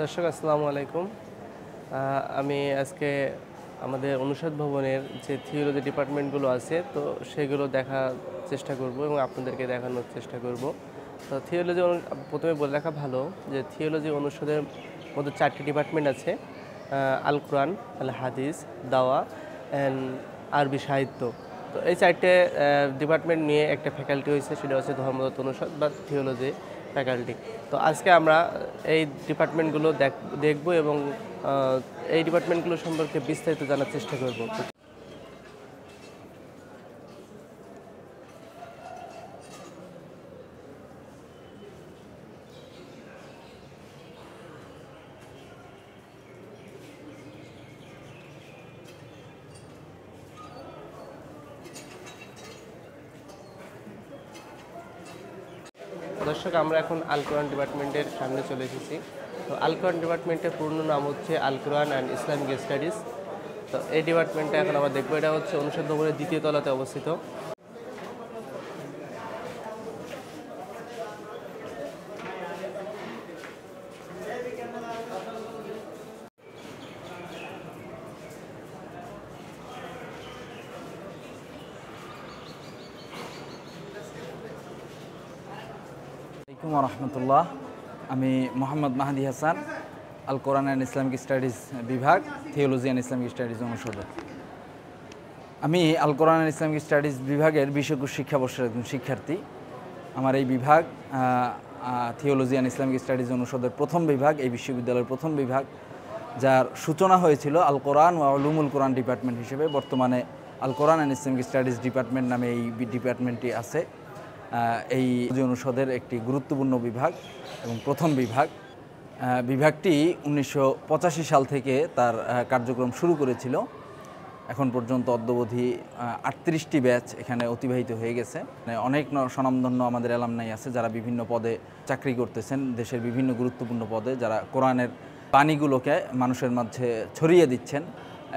দর্শক আসসালামু আলাইকুম। আমি আজকে আমাদের অনুষদ ভবনের যে থিওলজি ডিপার্টমেন্টগুলো আছে তো সেগুলো দেখার চেষ্টা করব এবং আপনাদেরকে দেখানোর চেষ্টা করব। তো থিওলজি প্রথমে বলে রাখা ভালো যে থিওলজি অনুষদের মধ্যে 4টি ডিপার্টমেন্ট আছে, আল কোরআন, আল হাদিস, দাওয়া অ্যান্ড আরবি সাহিত্য। তো এই 4টে ডিপার্টমেন্ট নিয়ে একটা ফ্যাকাল্টি হয়েছে, সেটা হচ্ছে ধর্মতত্ত্ব অনুষদ বা থিওলজি ফ্যাকাল্টি। তো আজকে আমরা এই ডিপার্টমেন্টগুলো দেখব এবং এই ডিপার্টমেন্টগুলো সম্পর্কে বিস্তারিত জানার চেষ্টা করব। দর্শক, আমরা এখন আল কোরআন ডিপার্টমেন্টের সামনে চলে এসেছি। তো আল কোরআন ডিপার্টমেন্টের পূর্ণ নাম হচ্ছে আল কোরআন অ্যান্ড ইসলামিক স্টাডিজ। তো এই ডিপার্টমেন্টটা এখন আমরা দেখবো। এটা হচ্ছে অনুষদ ভবনের 2য় তলাতে অবস্থিত। আসসালামু আলাইকুম রহমতুল্লাহ। আমি মোহাম্মদ মাহাদি হাসান, আল কোরআন অ্যান্ড ইসলামিক স্টাডিজ বিভাগ, থিওলজি অ্যান্ড ইসলামিক স্টাডিজ অনুষদ। আমি আল কোরআন অ্যান্ড ইসলামিক স্টাডিজ বিভাগের বিশ্বকোষ শিক্ষাবর্ষের একজন শিক্ষার্থী। আমার এই বিভাগ থিওলজি অ্যান্ড ইসলামিক স্টাডিজ অনুষদের প্রথম বিভাগ, এই বিশ্ববিদ্যালয়ের প্রথম বিভাগ, যার সূচনা হয়েছিল আল কোরআন ও উলুমুল কোরআন ডিপার্টমেন্ট হিসেবে। বর্তমানে আল কোরআন অ্যান্ড ইসলামিক স্টাডিজ ডিপার্টমেন্ট নামে এই ডিপার্টমেন্টটি আছে। এই অনুষদের একটি গুরুত্বপূর্ণ বিভাগ এবং প্রথম বিভাগ। বিভাগটি 1985 সাল থেকে তার কার্যক্রম শুরু করেছিল। এখন পর্যন্ত অদ্যাবধি 38টি ব্যাচ এখানে অতিবাহিত হয়ে গেছে। অনেক স্বনামধন্য আমাদের অ্যালামনাই আছে যারা বিভিন্ন পদে চাকরি করতেছেন, দেশের বিভিন্ন গুরুত্বপূর্ণ পদে, যারা কোরআনের বাণীগুলোকে মানুষের মাঝে ছড়িয়ে দিচ্ছেন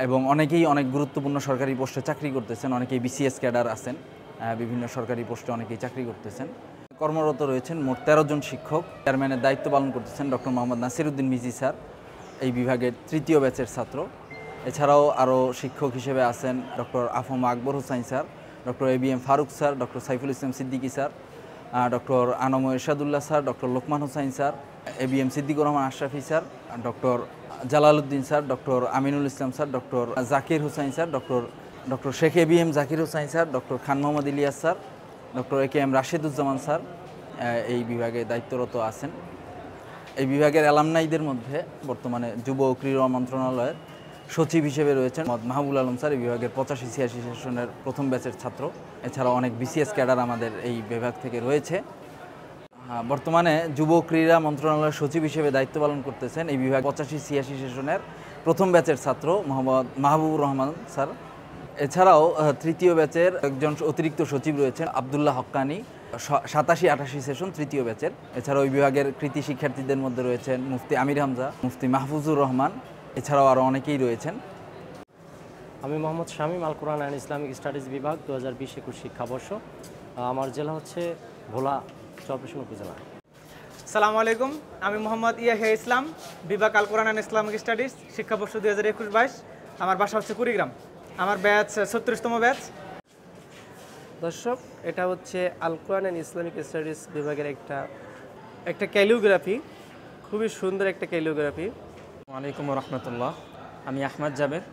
এবং অনেকেই অনেক গুরুত্বপূর্ণ সরকারি পোস্টে চাকরি করতেছেন। অনেকেই বিসিএস ক্যাডার আছেন, বিভিন্ন সরকারি পোস্টে অনেকেই চাকরি করতেছেন। কর্মরত রয়েছেন মোট 13 জন শিক্ষক। চেয়ারম্যানের দায়িত্ব পালন করতেছেন ডক্টর মোহাম্মদ নাসিরউদ্দিন মিজি স্যার, এই বিভাগের 3য় ব্যাচের ছাত্র। এছাড়াও আরও শিক্ষক হিসেবে আছেন doctor AFM Akbar Hossain sir, doctor ABM Faruk sir, doctor Saiful Islam Siddiqui sir, doctor ANM Ershadullah sir, doctor Lokman Hossain sir, ABM Siddiqur Rahman Ashrafi sir, doctor Jalaluddin sir, doctor Aminul Islam sir, doctor Zakir Hossain sir, doctor Sheikh ABM Zakir Hossain sir, doctor Khan Mohammad Ilyas sir, doctor AKM Rasheduzzaman sir এই বিভাগে দায়িত্বরত আছেন। এই বিভাগের অ্যালামনাইদের মধ্যে বর্তমানে যুব ও ক্রীড়া মন্ত্রণালয়ের সচিব হিসেবে রয়েছেন মাহবুল আলম স্যার, এই বিভাগের 85-86 সেশনের প্রথম ব্যাচের ছাত্র। এছাড়াও অনেক বিসিএস ক্যাডার আমাদের এই বিভাগ থেকে রয়েছে। বর্তমানে যুব ক্রীড়া মন্ত্রণালয়ের সচিব হিসেবে দায়িত্ব পালন করতেছেন এই বিভাগ 85-86 সেশনের প্রথম ব্যাচের ছাত্র মোহাম্মদ মাহবুবুর রহমান স্যার। এছাড়াও 3য় ব্যাচের একজন অতিরিক্ত সচিব রয়েছেন আবদুল্লাহ হক্কানি, 87-88 সেশন 3য় ব্যাচের। এছাড়াও ওই বিভাগের কৃতি শিক্ষার্থীদের মধ্যে রয়েছেন মুফতি আমির হামজা, মুফতি মাহফুজুর রহমান, এছাড়াও আরও অনেকেই রয়েছেন। আমি মোহাম্মদ শামীম, আল কোরআন অ্যান্ড ইসলামিক স্টাডিজ বিভাগ 2020-21 শিক্ষাবর্ষ। আমার জেলা হচ্ছে ভোলা চরপেশন উপজেলা। আসসালামু আলাইকুম, আমি মোহাম্মদ ইয়াহিয়া ইসলাম, বিভাগ আল কোরআন অ্যান্ড ইসলামিক স্টাডিজ, শিক্ষাবর্ষ 2021-22। আমার বাসা হচ্ছে কুড়িগ্রাম। আমার ব্যাচ 36তম ব্যাচ। দর্শক, এটা হচ্ছে আল কোরআন অ্যান্ড ইসলামিক স্টাডিজ বিভাগের একটা ক্যালিওগ্রাফি, খুবই সুন্দর একটা ক্যালিওগ্রাফি। ওয়ালাইকুম রহমতুল্লাহ। আমি আহমদ জাবের,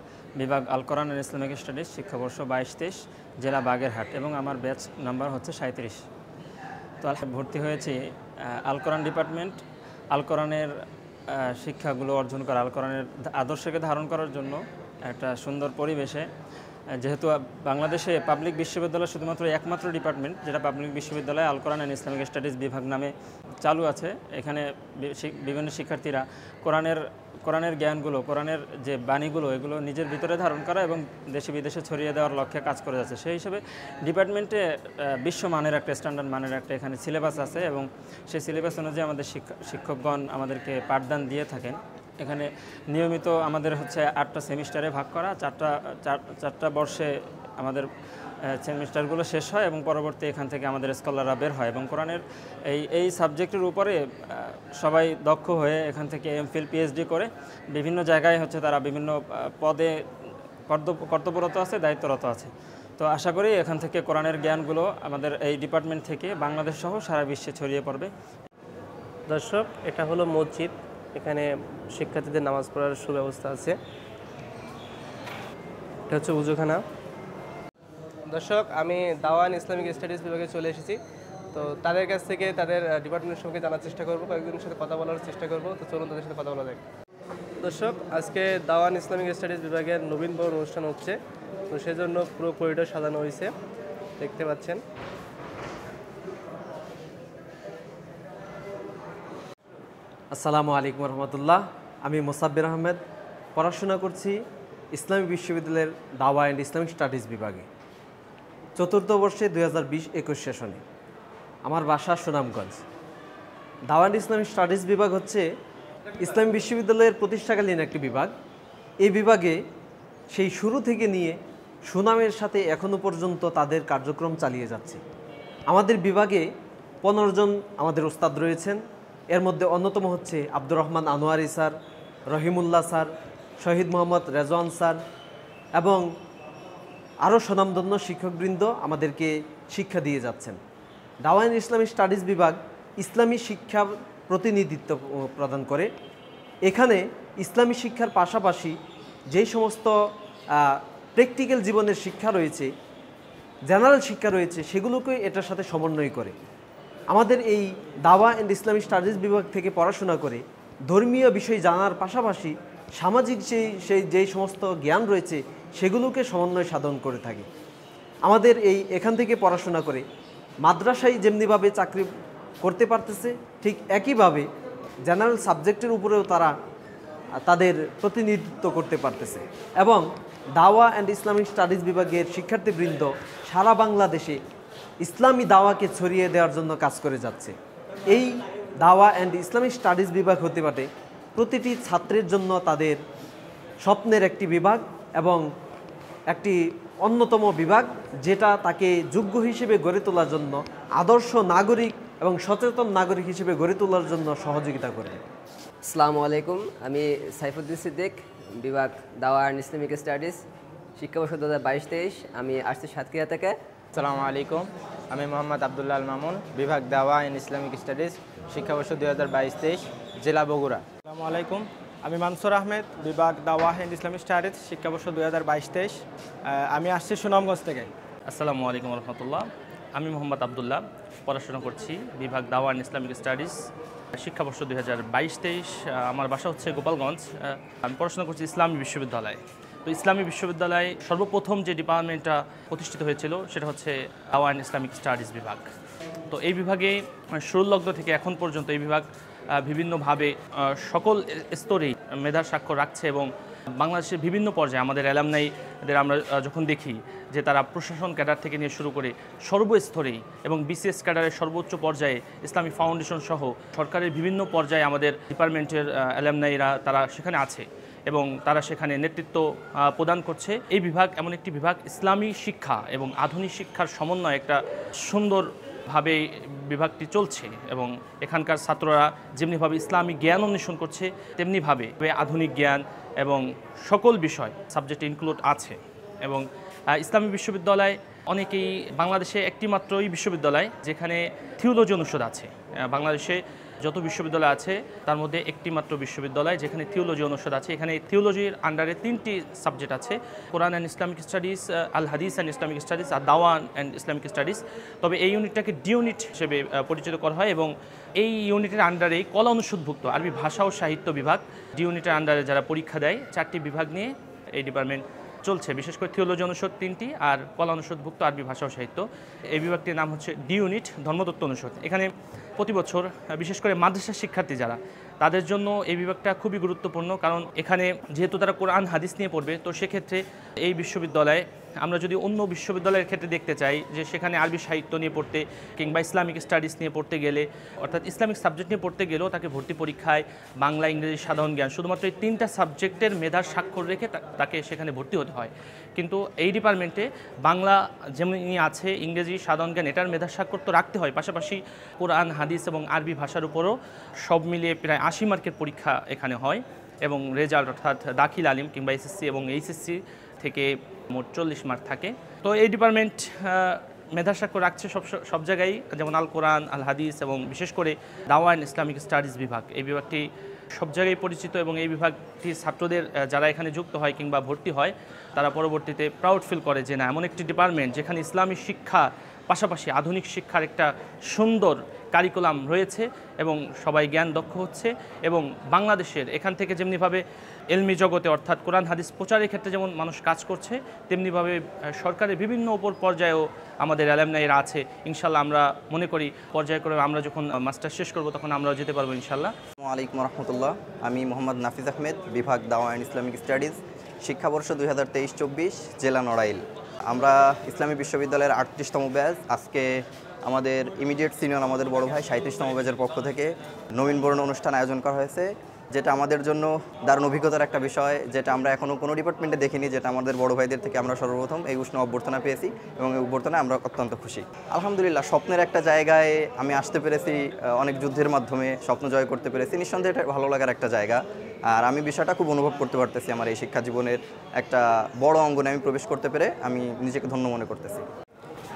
বিভাগ আল কোরআন অ্যান্ড ইসলামিক স্টাডিজ, শিক্ষাবর্ষ 22-23, জেলা বাগেরহাট এবং আমার ব্যাচ নাম্বার হচ্ছে 37। তো ভর্তি হয়েছি আল কোরআন ডিপার্টমেন্ট। আল কোরআনের শিক্ষাগুলো অর্জন করা, আল কোরআনের আদর্শকে ধারণ করার জন্য একটা সুন্দর পরিবেশে। যেহেতু বাংলাদেশে পাবলিক বিশ্ববিদ্যালয় শুধুমাত্র একমাত্র ডিপার্টমেন্ট যেটা পাবলিক বিশ্ববিদ্যালয়ে আল কোরআন অ্যান্ড ইসলামিক স্টাডিজ বিভাগ নামে চালু আছে। এখানে বিভিন্ন শিক্ষার্থীরা কোরআনের জ্ঞানগুলো, কোরআনের যে বাণীগুলো, এগুলো নিজের ভিতরে ধারণ করা এবং দেশে বিদেশে ছড়িয়ে দেওয়ার লক্ষ্যে কাজ করে যাচ্ছে। সেই হিসেবে ডিপার্টমেন্টে বিশ্বমানের একটা স্ট্যান্ডার্ড মানের একটা এখানে সিলেবাস আছে এবং সেই সিলেবাস অনুযায়ী আমাদের শিক্ষকগণ আমাদেরকে পাঠদান দিয়ে থাকেন। এখানে নিয়মিত আমাদের হচ্ছে 8টা সেমিস্টারে ভাগ করা, চারটা বর্ষে আমাদের সেমিস্টারগুলো শেষ হয় এবং পরবর্তী এখান থেকে আমাদের স্কলাররা বের হয় এবং কোরআনের এই সাবজেক্টের উপরে সবাই দক্ষ হয়ে এখান থেকে এমফিল পিএইচডি করে বিভিন্ন জায়গায় হচ্ছে তারা বিভিন্ন পদে কর্তব্যরত আছে, দায়িত্বরত আছে। তো আশা করি এখান থেকে কোরআনের জ্ঞানগুলো আমাদের এই ডিপার্টমেন্ট থেকে বাংলাদেশ সহ সারা বিশ্বে ছড়িয়ে পড়বে। দর্শক, এটা হলো মসজিদ। এখানে শিক্ষার্থীদের নামাজ পড়ার সুব্যবস্থা আছে। এটা হচ্ছে উজুখানা। দর্শক, আমি দাওয়ান ইসলামিক স্টাডিজ বিভাগে চলে এসেছি। তো তাদের কাছ থেকে তাদের ডিপার্টমেন্টের সম্পর্কে জানার চেষ্টা করব, কয়েকজনের সাথে কথা বলার চেষ্টা করব। তো চলুন তাদের সাথে কথা বলা যাক। দর্শক, আজকে দাওয়ান ইসলামিক স্টাডিজ বিভাগের নবীন বরণ অনুষ্ঠান হচ্ছে। তো সেজন্য পুরো করিডোর সাজানো হয়েছে, দেখতে পাচ্ছেন। আসসালামু আলাইকুম রহমতুল্লাহ। আমি মোসাব্বির আহমেদ, পড়াশোনা করছি ইসলামী বিশ্ববিদ্যালয়ের দাওয়া অ্যান্ড ইসলামিক স্টাডিজ বিভাগে, চতুর্থ বর্ষে 2020-21 সেশনে। আমার বাসা সুনামগঞ্জ। দাওয়া অ্যান্ড ইসলামিক স্টাডিজ বিভাগ হচ্ছে ইসলামী বিশ্ববিদ্যালয়ের প্রতিষ্ঠাকালীন একটি বিভাগ। এই বিভাগে সেই শুরু থেকে নিয়ে সুনামের সাথে এখনও পর্যন্ত তাদের কার্যক্রম চালিয়ে যাচ্ছে। আমাদের বিভাগে 15 জন আমাদের ওস্তাদ রয়েছেন। এর মধ্যে অন্যতম হচ্ছে আব্দুর রহমান আনোয়ারি স্যার, রহিমুল্লাহ স্যার, শহীদ মোহাম্মদ রেজওয়ান স্যার এবং আরও স্বনামধন্য শিক্ষকবৃন্দ আমাদেরকে শিক্ষা দিয়ে যাচ্ছেন। দাওয়া অ্যান্ড ইসলামিক স্টাডিজ বিভাগ ইসলামী শিক্ষার প্রতিনিধিত্ব প্রদান করে। এখানে ইসলামী শিক্ষার পাশাপাশি যেই সমস্ত প্র্যাকটিক্যাল জীবনের শিক্ষা রয়েছে, জেনারেল শিক্ষা রয়েছে, সেগুলোকে এটার সাথে সমন্বয় করে। আমাদের এই দাওয়া অ্যান্ড ইসলামিক স্টাডিজ বিভাগ থেকে পড়াশোনা করে ধর্মীয় বিষয় জানার পাশাপাশি সামাজিক যেই সমস্ত জ্ঞান রয়েছে সেগুলোকে সমন্বয় সাধন করে থাকে। আমাদের এখান থেকে পড়াশোনা করে মাদ্রাসায় যেমনিভাবে চাকরি করতে পারতেছে, ঠিক একইভাবে জেনারেল সাবজেক্টের উপরেও তারা তাদের প্রতিনিধিত্ব করতে পারতেছে। এবং দাওয়া অ্যান্ড ইসলামিক স্টাডিজ বিভাগের শিক্ষার্থীবৃন্দ সারা বাংলাদেশে ইসলামী দাওয়াকে ছড়িয়ে দেওয়ার জন্য কাজ করে যাচ্ছে। এই দাওয়া অ্যান্ড ইসলামিক স্টাডিজ বিভাগ হতে পারে প্রতিটি ছাত্রের জন্য তাদের স্বপ্নের একটি বিভাগ এবং একটি অন্যতম বিভাগ, যেটা তাকে যোগ্য হিসেবে গড়ে তোলার জন্য, আদর্শ নাগরিক এবং সচেতন নাগরিক হিসেবে গড়ে তোলার জন্য সহযোগিতা করবে। আসসালামু আলাইকুম। আমি সাইফুদ্দিন সিদ্দিক, বিভাগ দাওয়া অ্যান্ড ইসলামিক স্টাডিজ, শিক্ষাবর্ষ 2022-23। আমি আসছি সাতক্ষীরা থেকে। আসসালামু আলাইকুম। আমি মোহাম্মদ আবদুল্লাহ আল মামুন, বিভাগ দাওয়া অ্যান্ড ইসলামিক স্টাডিজ, শিক্ষাবর্ষ 2022-23, জেলা বগুড়া। আসসালামু আলাইকুম। আমি মানসুর আহমেদ, বিভাগ দাওয়া অ্যান্ড ইসলামিক স্টাডিজ, শিক্ষাবর্ষ 2022-23। আমি আসছি সুনামগঞ্জ থেকে। আসসালামু আলাইকুম রহমতুল্লাহ। আমি মোহাম্মদ আবদুল্লাহ, পড়াশোনা করছি বিভাগ দাওয়া অ্যান্ড ইসলামিক স্টাডিজ, শিক্ষাবর্ষ 2022-23। আমার বাসা হচ্ছে গোপালগঞ্জ। আমি পড়াশোনা করছি ইসলামী বিশ্ববিদ্যালয়ে। তো ইসলামী বিশ্ববিদ্যালয়ে সর্বপ্রথম যে ডিপার্টমেন্টটা প্রতিষ্ঠিত হয়েছিল সেটা হচ্ছে দাওয়া অ্যান্ড ইসলামিক স্টাডিজ বিভাগ। তো এই বিভাগে শুরুলগ্ন থেকে এখন পর্যন্ত এই বিভাগ বিভিন্নভাবে সকল স্তরেই মেধার স্বাক্ষর রাখছে এবং বাংলাদেশের বিভিন্ন পর্যায়ে আমাদের অ্যালামনাইদের আমরা যখন দেখি যে তারা প্রশাসন ক্যাডার থেকে নিয়ে শুরু করে সর্বস্তরেই এবং বিসিএস ক্যাডারের সর্বোচ্চ পর্যায়ে ইসলামী ফাউন্ডেশন সহ সরকারের বিভিন্ন পর্যায়ে আমাদের ডিপার্টমেন্টের অ্যালামনাইরা তারা সেখানে আছে এবং তারা সেখানে নেতৃত্ব প্রদান করছে। এই বিভাগ এমন একটি বিভাগ, ইসলামী শিক্ষা এবং আধুনিক শিক্ষার সমন্বয় একটা সুন্দরভাবে বিভাগটি চলছে এবং এখানকার ছাত্ররা যেমনিভাবে ইসলামী জ্ঞান অন্বেষণ করছে তেমনিভাবে আধুনিক জ্ঞান এবং সকল বিষয় সাবজেক্ট ইনক্লুড আছে। এবং ইসলামী বিশ্ববিদ্যালয় অনেকেই বাংলাদেশে একটি মাত্রই বিশ্ববিদ্যালয় যেখানে থিওলজি অনুষদ আছে। বাংলাদেশে যত বিশ্ববিদ্যালয় আছে তার মধ্যে একটি মাত্র বিশ্ববিদ্যালয় যেখানে থিওলজি অনুষদ আছে। এখানে থিওলজির আন্ডারে 3টি সাবজেক্ট আছে, কোরআন অ্যান্ড ইসলামিক স্টাডিজ, আল হাদিস অ্যান্ড ইসলামিক স্টাডিজ আর দাওয়া অ্যান্ড ইসলামিক স্টাডিজ। তবে এই ইউনিটটাকে ডি ইউনিট হিসেবে পরিচিত করা হয় এবং এই ইউনিটের আন্ডারেই কলা অনুষদভুক্ত আরবি ভাষা ও সাহিত্য বিভাগ, ডি ইউনিটের আন্ডারে যারা পরীক্ষা দেয় 4টি বিভাগ নিয়ে এই ডিপার্টমেন্ট চলছে, বিশেষ করে থিওলজি অনুষদ 3টি আর কলা অনুষদভুক্ত আরবি ভাষা ও সাহিত্য। এই বিভাগটির নাম হচ্ছে ডি ইউনিট, ধর্মতত্ত্ব অনুষদ। এখানে প্রতি বছর বিশেষ করে মাদ্রাসার শিক্ষার্থী যারা, তাদের জন্য এই বিভাগটা খুবই গুরুত্বপূর্ণ, কারণ এখানে যেহেতু তারা কোরআন হাদিস নিয়ে পড়বে, তো সেক্ষেত্রে এই বিশ্ববিদ্যালয়ে আমরা যদি অন্য বিশ্ববিদ্যালয়ের ক্ষেত্রে দেখতে চাই যে সেখানে আরবি সাহিত্য নিয়ে পড়তে কিংবা ইসলামিক স্টাডিজ নিয়ে পড়তে গেলে অর্থাৎ ইসলামিক সাবজেক্ট নিয়ে পড়তে গেলেও তাকে ভর্তি পরীক্ষায় বাংলা, ইংরেজি, সাধারণ জ্ঞান শুধুমাত্র এই 3টা সাবজেক্টের মেধার স্বাক্ষর রেখে তাকে সেখানে ভর্তি হতে হয়। কিন্তু এই ডিপার্টমেন্টে বাংলা যেমনি আছে, ইংরেজি, সাধারণ জ্ঞান এটার মেধার স্বাক্ষর তো রাখতে হয়, পাশাপাশি কোরআন, হাদিস এবং আরবি ভাষার উপরও সব মিলিয়ে প্রায় 80 মার্কের পরীক্ষা এখানে হয় এবং রেজাল্ট অর্থাৎ দাখিল আলিম কিংবা এসএসসি এবং এইচএসসি থেকে মোট 40 মার্ক থাকে। তো এই ডিপার্টমেন্ট মেধার স্বাক্ষর রাখছে সব জায়গায়, যেমন আল কোরআন, আল হাদিস এবং বিশেষ করে দাওয়া অ্যান্ড ইসলামিক স্টাডিজ বিভাগ। এই বিভাগটি সব জায়গায় পরিচিত এবং এই বিভাগটি ছাত্রদের যারা এখানে যুক্ত হয় কিংবা ভর্তি হয় তারা পরবর্তীতে প্রাউড ফিল করে যে না, এমন একটি ডিপার্টমেন্ট যেখানে ইসলামী শিক্ষা পাশাপাশি আধুনিক শিক্ষার একটা সুন্দর কারিকুলাম রয়েছে এবং সবাই জ্ঞান দক্ষ হচ্ছে এবং বাংলাদেশের এখান থেকে যেমনিভাবে এলমি জগতে অর্থাৎ কোরআন হাদিস প্রচারের ক্ষেত্রে যেমন মানুষ কাজ করছে, তেমনিভাবে সরকারের বিভিন্ন উপর পর্যায়েও আমাদের অ্যালামনাইরা আছে। ইনশাল্লাহ আমরা মনে করি পর্যায়ক্রমে আমরা যখন মাস্টার শেষ করব তখন আমরাও যেতে পারবো ইনশাল্লাহ। আসসালামু আলাইকুম রহমতুল্লাহ। আমি মোহাম্মদ নাফিজ আহমেদ, বিভাগ দাওয়া অ্যান্ড ইসলামিক স্টাডিজ, শিক্ষাবর্ষ 2023-24, জেলা নড়াইল। আমরা ইসলামী বিশ্ববিদ্যালয়ের 38তম ব্যাচ। আজকে আমাদের ইমিডিয়েট সিনিয়র আমাদের বড় ভাই 37তম ব্যাচের পক্ষ থেকে নবীনবরণ অনুষ্ঠান আয়োজন করা হয়েছে, যেটা আমাদের জন্য দারুণ অভিজ্ঞতার একটা বিষয়, যেটা আমরা এখনও কোনো ডিপার্টমেন্টে দেখিনি, যেটা আমাদের বড় ভাইদের থেকে আমরা সর্বপ্রথম এই উষ্ণ অভ্যর্থনা পেয়েছি এবং এই অভ্যর্থনায় আমরা অত্যন্ত খুশি। আলহামদুলিল্লাহ, স্বপ্নের একটা জায়গায় আমি আসতে পেরেছি, অনেক যুদ্ধের মাধ্যমে স্বপ্ন জয় করতে পেরেছি। নিঃসন্দেহে এটা ভালো লাগার একটা জায়গা, আর আমি বিষয়টা খুব অনুভব করতে পারতেছি। আমার এই শিক্ষা জীবনের একটা বড় অঙ্গনে আমি প্রবেশ করতে পেরে আমি নিজেকে ধন্য মনে করতেছি।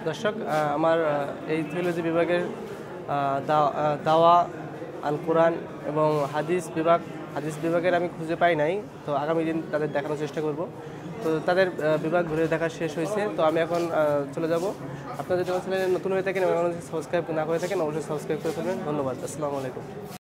দর্শক, আমার এই থিওলজি বিভাগের দাওয়া, আল কোরআন এবং হাদিস বিভাগের আমি খুঁজে পাই নাই, তো আগামী দিন তাদের দেখানোর চেষ্টা করব। তো তাদের বিভাগ ঘুরে দেখা শেষ হয়েছে, তো আমি এখন চলে যাব। আপনাদের যখন চ্যানেলে নতুন হয়ে থাকেন এবং সাবস্ক্রাইব না করে থাকেন অবশ্যই সাবস্ক্রাইব করে ফেলবেন। ধন্যবাদ। আসসালামু আলাইকুম।